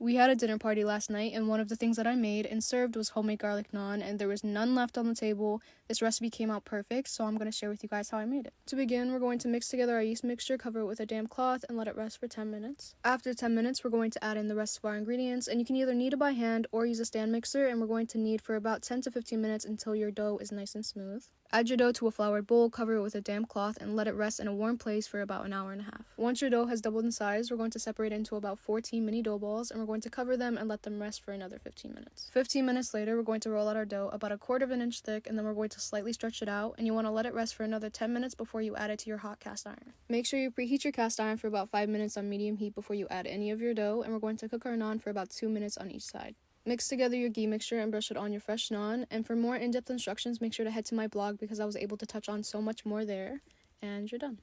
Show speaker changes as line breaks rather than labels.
We had a dinner party last night, and one of the things that I made and served was homemade garlic naan, and there was none left on the table. This recipe came out perfect, so I'm going to share with you guys how I made it. To begin, we're going to mix together our yeast mixture, cover it with a damp cloth, and let it rest for 10 minutes. After 10 minutes, we're going to add in the rest of our ingredients, and you can either knead it by hand or use a stand mixer, and we're going to knead for about 10 to 15 minutes until your dough is nice and smooth. Add your dough to a floured bowl, cover it with a damp cloth, and let it rest in a warm place for about an hour and a half. Once your dough has doubled in size, we're going to separate it into about 14 mini dough balls, and we're going to cover them and let them rest for another 15 minutes. 15 minutes later, we're going to roll out our dough about 1/4 of an inch thick, and then we're going to slightly stretch it out, and you want to let it rest for another 10 minutes before you add it to your hot cast iron. Make sure you preheat your cast iron for about 5 minutes on medium heat before you add any of your dough, and we're going to cook our naan for about 2 minutes on each side. Mix together your ghee mixture and brush it on your fresh naan, and for more in-depth instructions, make sure to head to my blog because I was able to touch on so much more there, and you're done.